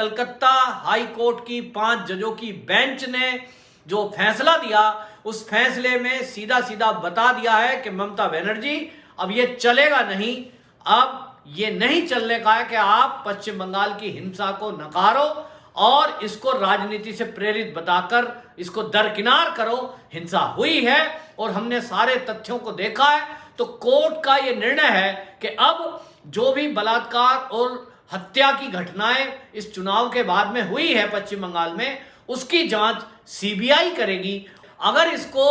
Calcutta high court की 5 जजों की बेंच ने जो फैसला दिया, उस फैसले में सीधा सीधा बता दिया है कि ममता बनर्जी अब ये चलेगा नहीं। अब ये नहीं चलने का है कि आप पश्चिम बंगाल की हिंसा को नकारो और इसको राजनीति से प्रेरित बताकर इसको दरकिनार करो। हिंसा हुई है और हमने सारे तथ्यों को देखा है। तो कोर्ट का ये निर्णय है कि अब जो भी बलात्कार और हत्या की घटनाएं इस चुनाव के बाद में हुई है पश्चिम बंगाल में, उसकी जांच सीबीआई करेगी। अगर इसको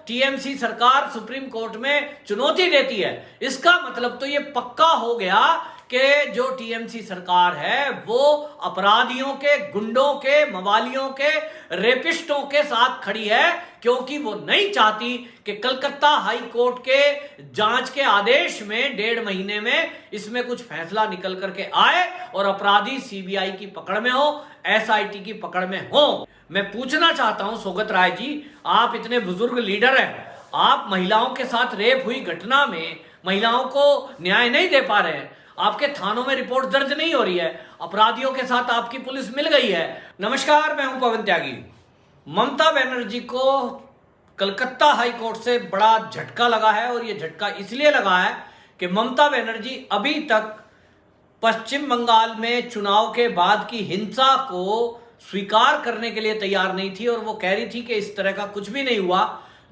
टीएमसी सरकार सुप्रीम कोर्ट में चुनौती देती है, इसका मतलब तो ये पक्का हो गया कि जो टीएमसी सरकार है वो अपराधियों के, गुंडों के, मवालियों के, रेपिस्टों के साथ खड़ी है, क्योंकि वो नहीं चाहती कि कलकत्ता हाई कोर्ट के जांच के आदेश में 1.5 महीने में इसमें कुछ फैसला निकल करके आए और अपराधी सीबीआई की पकड़ में हो, एसआईटी की पकड़ में हो। मैं पूछना चाहता हूं सौगत राय जी, आप इतने बुजुर्ग लीडर हैं, आप महिलाओं के साथ रेप हुई घटना में महिलाओं को न्याय नहीं दे पा रहे हैं, आपके थानों में रिपोर्ट दर्ज नहीं हो रही है, अपराधियों के साथ आपकी पुलिस मिल गई है। नमस्कार, मैं हूं पवन त्यागी। ममता बनर्जी को कलकत्ता हाई कोर्ट से बड़ा झटका लगा है और यह झटका इसलिए लगा है कि ममता बनर्जी अभी तक पश्चिम बंगाल में चुनाव के बाद की हिंसा को स्वीकार करने के लिए तैयार नहीं थी और वो कह रही थी कि इस तरह का कुछ भी नहीं हुआ।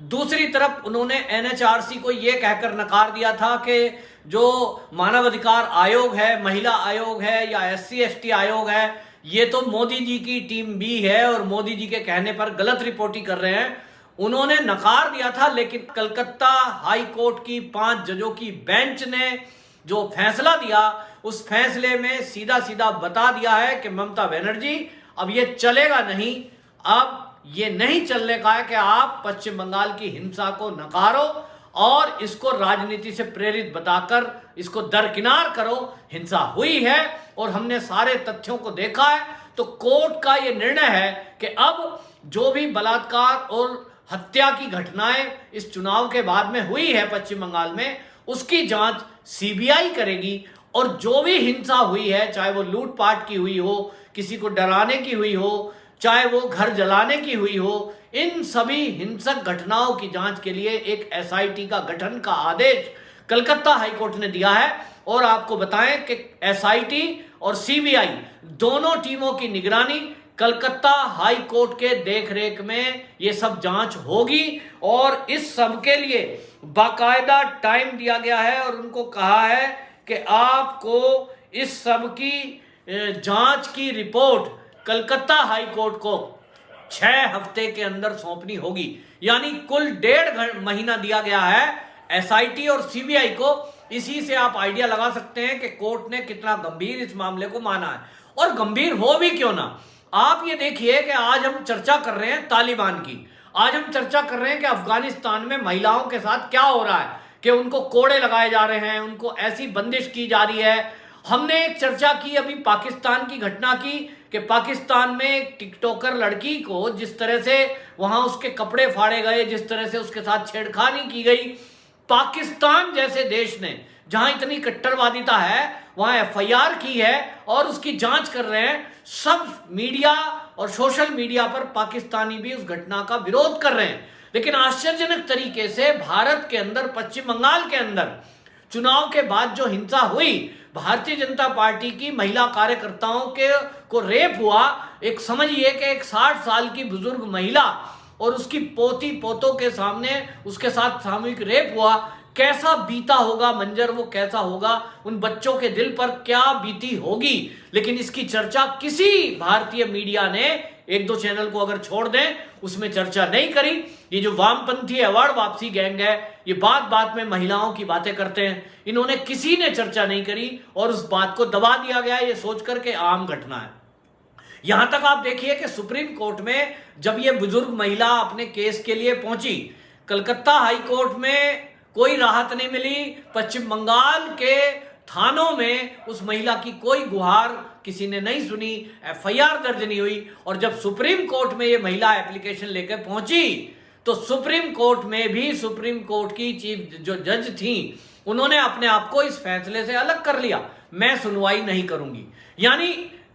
दूसरी तरफ उन्होंने एनएचआरसी को यह कहकर नकार दिया था कि जो मानव अधिकार आयोग है, महिला आयोग है या एससी एसटी आयोग है, ये तो मोदी जी की टीम भी है और मोदी जी के कहने पर गलत रिपोर्टिंग कर रहे हैं। उन्होंने नकार दिया था, लेकिन कलकत्ता हाई कोर्ट की 5 जजों की बेंच ने जो फैसला दिया, उस फैसले में सीधा सीधा बता दिया है कि ममता बनर्जी अब ये चलेगा नहीं। अब ये नहीं चलने का है कि आप पश्चिम बंगाल की हिंसा को नकारो और इसको राजनीति से प्रेरित बताकर इसको दरकिनार करो। हिंसा हुई है और हमने सारे तथ्यों को देखा है। तो कोर्ट का ये निर्णय है कि अब जो भी बलात्कार और हत्या की घटनाएं इस चुनाव के बाद में हुई है पश्चिम बंगाल में, उसकी जांच सीबीआई करेगी। और जो भी हिंसा हुई है, चाहे वो लूटपाट की हुई हो, किसी को डराने की हुई हो, चाहे वो घर जलाने की हुई हो, इन सभी हिंसक घटनाओं की जांच के लिए एक एसआईटी का गठन का आदेश कलकत्ता हाईकोर्ट ने दिया है। और आपको बताएं कि एसआईटी और सीबीआई दोनों टीमों की निगरानी कलकत्ता हाई कोर्ट के देखरेख में ये सब जांच होगी और इस सब के लिए बाकायदा टाइम दिया गया है और उनको कहा है कि आपको इस सब की जांच की रिपोर्ट कलकत्ता हाई कोर्ट को 6 हफ्ते के अंदर सौंपनी होगी। यानी कुल 1.5 महीना दिया गया है एसआईटी और सीबीआई को। इसी से आप आइडिया लगा सकते हैं कि कोर्ट ने कितना गंभीर इस मामले को माना है। और गंभीर हो भी क्यों ना, आप ये देखिए कि आज हम चर्चा कर रहे हैं तालिबान की, आज हम चर्चा कर रहे हैं कि अफगानिस्तान में महिलाओं के साथ क्या हो रहा है, कि उनको कोड़े लगाए जा रहे हैं, उनको ऐसी बंदिश की जा रही है। हमने एक चर्चा की अभी पाकिस्तान की घटना की कि पाकिस्तान में एक टिकटॉकर लड़की को जिस तरह से वहां उसके कपड़े फाड़े गए, जिस तरह से उसके साथ छेड़खानी की गई। पाकिस्तान जैसे देश ने जहां इतनी कट्टरवादिता है वहां एफआईआर की है और उसकी जांच कर रहे हैं। सब मीडिया और सोशल मीडिया पर पाकिस्तानी भी उस घटना का विरोध कर रहे हैं। लेकिन आश्चर्यजनक तरीके से भारत के अंदर, पश्चिम बंगाल के अंदर चुनाव के बाद जो हिंसा हुई, भारतीय जनता पार्टी की महिला कार्यकर्ताओं को रेप हुआ। एक समझिए कि एक 60 साल की बुजुर्ग महिला और उसकी पोती पोतों के सामने उसके साथ सामूहिक रेप हुआ। कैसा बीता होगा मंजर, वो कैसा होगा, उन बच्चों के दिल पर क्या बीती होगी। लेकिन इसकी चर्चा किसी भारतीय मीडिया ने, 1-2 चैनल को अगर छोड़ दें, उसमें चर्चा नहीं करी। ये जो वामपंथी अवार्ड वापसी गैंग है, ये बात बात में महिलाओं की बातें करते हैं, इन्होंने किसी ने चर्चा नहीं करी और उस बात को दबा दिया गया ये सोचकर के आम घटना है। यहां तक आप देखिए कि सुप्रीम कोर्ट में जब ये बुजुर्ग महिला अपने केस के लिए पहुंची, कलकत्ता हाई कोर्ट में कोई राहत नहीं मिली। पश्चिम बंगाल के थानों में उस महिला की कोई गुहार किसी ने नहीं सुनी, एफआईआर दर्ज नहीं हुई। और जब सुप्रीम कोर्ट में ये महिला एप्लीकेशन लेकर पहुंची तो सुप्रीम कोर्ट में भी सुप्रीम कोर्ट की चीफ जो जज थी उन्होंने अपने आप को इस फैसले से अलग कर लिया, मैं सुनवाई नहीं करूंगी। यानी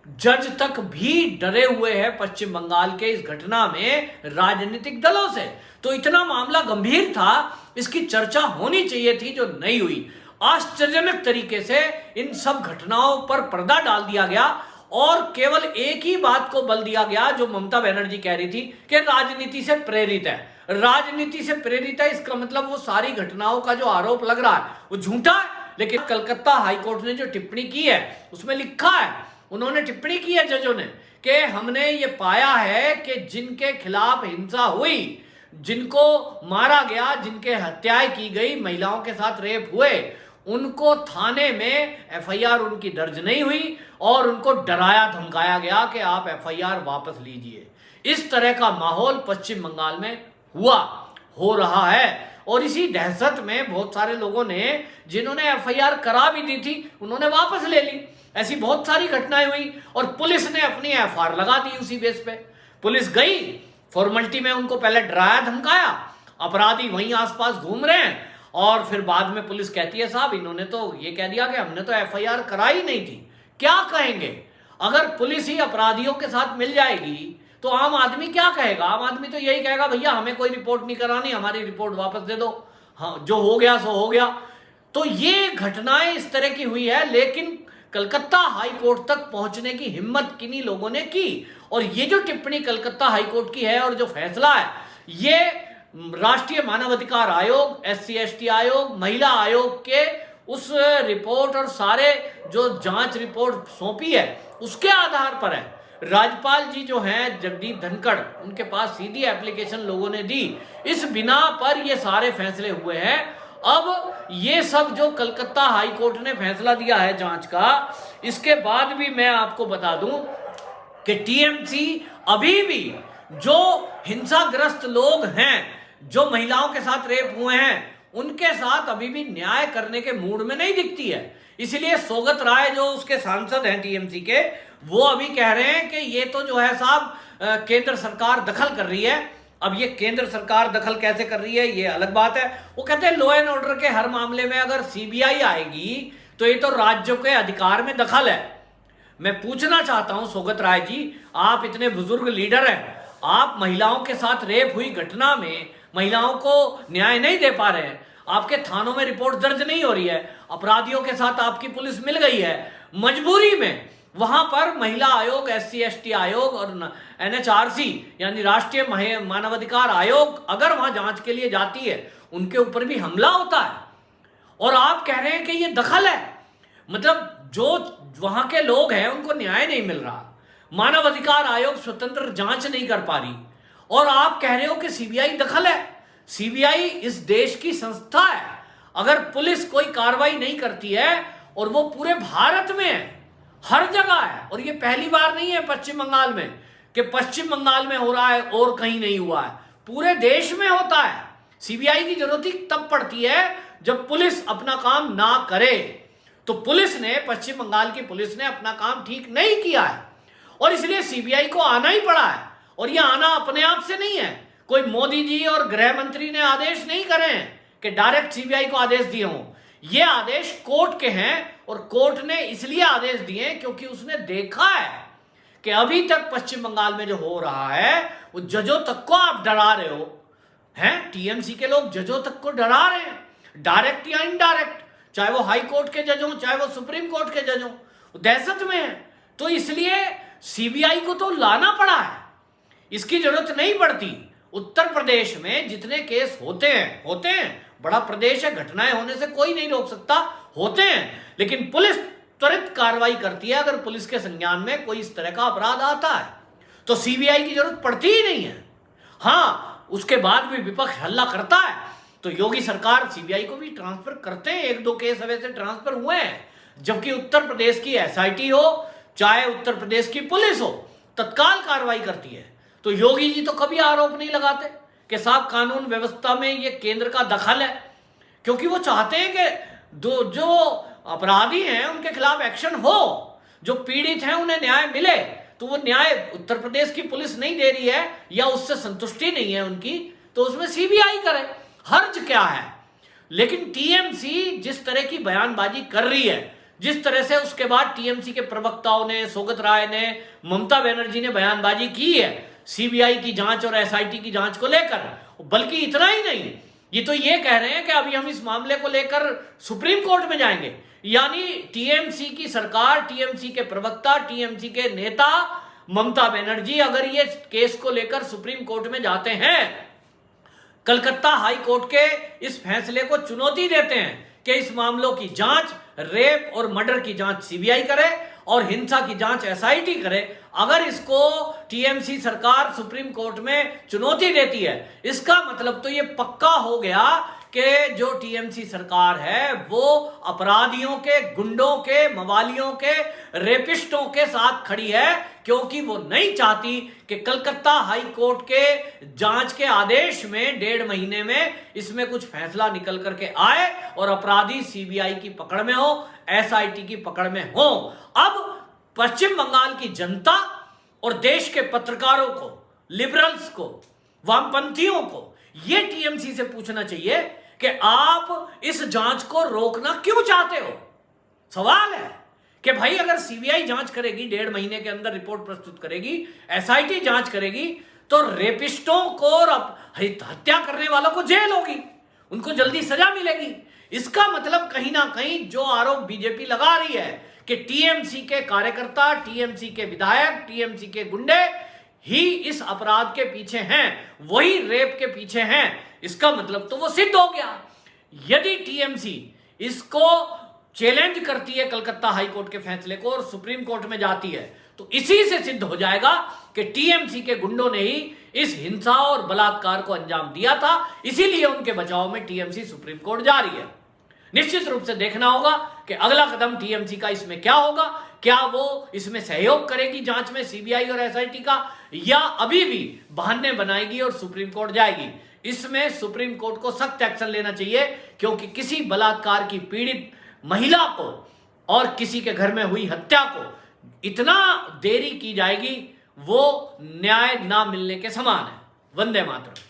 जज तक भी डरे हुए हैं पश्चिम बंगाल के इस घटना में राजनीतिक दलों से। तो इतना मामला गंभीर था, इसकी चर्चा होनी चाहिए थी, जो नहीं हुई। आश्चर्यजनक तरीके से इन सब घटनाओं पर पर्दा डाल दिया गया और केवल एक ही बात को बल दिया गया जो ममता बनर्जी कह रही थी कि राजनीति से प्रेरित है। राजनीति से प्रेरित है, इसका मतलब वो सारी घटनाओं का जो आरोप लग रहा है वो झूठा है। लेकिन कलकत्ता हाईकोर्ट ने जो टिप्पणी की है उसमें लिखा है, उन्होंने टिप्पणी की है जजों ने, कि हमने ये पाया है कि जिनके खिलाफ हिंसा हुई, जिनको मारा गया, जिनके हत्याएं की गई, महिलाओं के साथ रेप हुए, उनको थाने में एफआईआर उनकी दर्ज नहीं हुई और उनको डराया धमकाया गया कि आप एफआईआर वापस लीजिए। इस तरह का माहौल पश्चिम बंगाल में हो रहा है और इसी दहशत में बहुत सारे लोगों ने, जिन्होंने एफआईआर करा भी दी थी, उन्होंने वापस ले ली। ऐसी बहुत सारी घटनाएं हुई और पुलिस ने अपनी एफआईआर लगा दी उसी बेस पे। पुलिस गई, फॉर्मेलिटी में उनको पहले डराया धमकाया, अपराधी वहीं आसपास घूम रहे हैं और फिर बाद में पुलिस कहती है साहब इन्होंने तो ये कह दिया कि हमने तो एफआईआर कराई नहीं थी। क्या कहेंगे? अगर पुलिस ही अपराधियों के साथ मिल जाएगी तो आम आदमी क्या कहेगा? आम आदमी तो यही कहेगा भैया हमें कोई रिपोर्ट नहीं करानी, हमारी रिपोर्ट वापस दे दो, हाँ जो हो गया सो हो गया। तो ये घटनाएं इस तरह की हुई है, लेकिन कलकत्ता हाई कोर्ट तक पहुंचने की हिम्मत किन्हीं लोगों ने की। और ये जो टिप्पणी कलकत्ता हाई कोर्ट की है और जो फैसला है, ये राष्ट्रीय मानवाधिकार आयोग, SC/ST आयोग, महिला आयोग के उस रिपोर्ट और सारे जो जांच रिपोर्ट सौंपी है उसके आधार पर है। राज्यपाल जी जो हैं जगदीप धनखड़, उनके पास सीधी एप्लीकेशन लोगों ने दी, इस बिना पर ये सारे फैसले हुए हैं। अब ये सब जो कलकत्ता हाई कोर्ट ने फैसला दिया है जांच का, इसके बाद भी मैं आपको बता दूं कि टीएमसी अभी भी जो हिंसाग्रस्त लोग हैं, जो महिलाओं के साथ रेप हुए हैं, उनके साथ अभी भी न्याय करने के मूड में नहीं दिखती है। इसलिए सौगत राय जो उसके सांसद हैं टीएमसी के, वो अभी कह रहे हैं कि ये तो जो है साहब केंद्र सरकार दखल कर रही है। अब ये केंद्र सरकार दखल कैसे कर रही है ये अलग बात है। वो कहते हैं लॉ एंड ऑर्डर के हर मामले में अगर सीबीआई आएगी तो ये तो राज्यों के अधिकार में दखल है। मैं पूछना चाहता हूं सौगत राय जी, आप इतने बुजुर्ग लीडर हैं, आप महिलाओं के साथ रेप हुई घटना में महिलाओं को न्याय नहीं दे पा रहे हैं, आपके थानों में रिपोर्ट दर्ज नहीं हो रही है, अपराधियों के साथ आपकी पुलिस मिल गई है, मजबूरी में वहां पर महिला आयोग, SC/ST आयोग और NHRC यानी राष्ट्रीय मानवाधिकार आयोग अगर वहां जांच के लिए जाती है, उनके ऊपर भी हमला होता है और आप कह रहे हैं कि ये दखल है। मतलब जो वहां के लोग हैं उनको न्याय नहीं मिल रहा, मानवाधिकार आयोग स्वतंत्र जांच नहीं कर पा रही और आप कह रहे हो कि सीबीआई दखल है। सीबीआई इस देश की संस्था है। अगर पुलिस कोई कार्रवाई नहीं करती है, और वो पूरे भारत में है, हर जगह है, और ये पहली बार नहीं है पश्चिम बंगाल में कि पश्चिम बंगाल में हो रहा है और कहीं नहीं हुआ है, पूरे देश में होता है। सीबीआई की जरूरत ही तब पड़ती है जब पुलिस अपना काम ना करे। तो पुलिस ने, पश्चिम बंगाल की पुलिस ने अपना काम ठीक नहीं किया है और इसलिए सीबीआई को आना ही पड़ा है। और यह आना अपने आप से नहीं है, कोई मोदी जी और गृह मंत्री ने आदेश नहीं करे हैं कि डायरेक्ट सीबीआई को आदेश दिए हों। ये आदेश कोर्ट के हैं और कोर्ट ने इसलिए आदेश दिए क्योंकि उसने देखा है कि अभी तक पश्चिम बंगाल में जो हो रहा है वो जजों तक को आप डरा रहे हो हैं। टीएमसी के लोग जजों तक को डरा रहे हैं, डायरेक्ट या इनडायरेक्ट, चाहे वो हाई कोर्ट के जज हों, चाहे वो सुप्रीम कोर्ट के जज हों, दहशत में है। तो इसलिए सीबीआई को तो लाना पड़ा है, इसकी जरूरत नहीं पड़ती। उत्तर प्रदेश में जितने केस होते हैं, बड़ा प्रदेश है, घटनाएं होने से कोई नहीं रोक सकता, होते हैं, लेकिन पुलिस त्वरित कार्रवाई करती है अगर पुलिस के संज्ञान में कोई इस तरह का अपराध आता है, तो सीबीआई की जरूरत पड़ती ही नहीं है। हाँ, उसके बाद भी विपक्ष हल्ला करता है तो योगी सरकार सीबीआई को भी ट्रांसफर करते हैं, 1-2 केस वैसे ट्रांसफर हुए हैं, जबकि उत्तर प्रदेश की SIT हो चाहे उत्तर प्रदेश की पुलिस हो, तत्काल कार्रवाई करती है। तो योगी जी तो कभी आरोप नहीं लगाते कि साहब कानून व्यवस्था में ये केंद्र का दखल है, क्योंकि वो चाहते हैं कि जो अपराधी हैं उनके खिलाफ एक्शन हो, जो पीड़ित हैं उन्हें न्याय मिले। तो वो न्याय उत्तर प्रदेश की पुलिस नहीं दे रही है या उससे संतुष्टि नहीं है उनकी, तो उसमें सीबीआई करे, हर्ज क्या है। लेकिन टीएमसी जिस तरह की बयानबाजी कर रही है, जिस तरह से उसके बाद टीएमसी के प्रवक्ताओं ने, सौगत राय ने, ममता बनर्जी ने बयानबाजी की है सीबीआई की जांच और एसआईटी की जांच को लेकर। बल्कि इतना ही नहीं, ये तो ये कह रहे हैं कि अभी हम इस मामले को लेकर सुप्रीम कोर्ट में जाएंगे। यानी टीएमसी की सरकार, टीएमसी के प्रवक्ता, टीएमसी के नेता ममता बनर्जी अगर ये केस को लेकर सुप्रीम कोर्ट में जाते हैं, कलकत्ता हाई कोर्ट के इस फैसले को चुनौती देते हैं कि इस मामलों की जांच, रेप और मर्डर की जांच सीबीआई करे और हिंसा की जांच एसआईटी करे, अगर इसको टीएमसी सरकार सुप्रीम कोर्ट में चुनौती देती है, इसका मतलब तो ये पक्का हो गया कि जो टीएमसी सरकार है वो अपराधियों के, गुंडों के, मवालियों के, रेपिस्टों के साथ खड़ी है, क्योंकि वो नहीं चाहती कि कलकत्ता हाई कोर्ट के जांच के आदेश में 1.5 महीने में इसमें कुछ फैसला निकल करके आए और अपराधी सीबीआई की पकड़ में हो, एसआईटी की पकड़ में हो। अब पश्चिम बंगाल की जनता और देश के पत्रकारों को, लिबरल्स को, वामपंथियों को ये टीएमसी से पूछना चाहिए कि आप इस जांच को रोकना क्यों चाहते हो। सवाल है कि भाई अगर सीबीआई जांच करेगी, 1.5 महीने के अंदर रिपोर्ट प्रस्तुत करेगी, एसआईटी जांच करेगी, तो रेपिस्टों को और हत्या करने वालों को जेल होगी, उनको जल्दी सजा मिलेगी। इसका मतलब कहीं ना कहीं जो आरोप बीजेपी लगा रही है कि टीएमसी के कार्यकर्ता, टीएमसी के विधायक, टीएमसी के गुंडे ही इस अपराध के पीछे हैं, वही रेप के पीछे हैं, इसका मतलब तो वो सिद्ध हो गया। यदि टीएमसी इसको चैलेंज करती है कलकत्ता हाई कोर्ट के फैसले को और सुप्रीम कोर्ट में जाती है, तो इसी से सिद्ध हो जाएगा कि टीएमसी के गुंडों ने ही इस हिंसा और बलात्कार को अंजाम दिया था, इसीलिए उनके बचाव में टीएमसी सुप्रीम कोर्ट जा रही है। निश्चित रूप से देखना होगा कि अगला कदम टीएमसी का इसमें क्या होगा। क्या वो इसमें सहयोग करेगी जांच में सीबीआई और एसआईटी का, या अभी भी बहाने बनाएगी और सुप्रीम कोर्ट जाएगी। इसमें सुप्रीम कोर्ट को सख्त एक्शन लेना चाहिए, क्योंकि किसी बलात्कार की पीड़ित महिला को और किसी के घर में हुई हत्या को इतना देरी की जाएगी, वो न्याय ना मिलने के समान है। वंदे मातरम।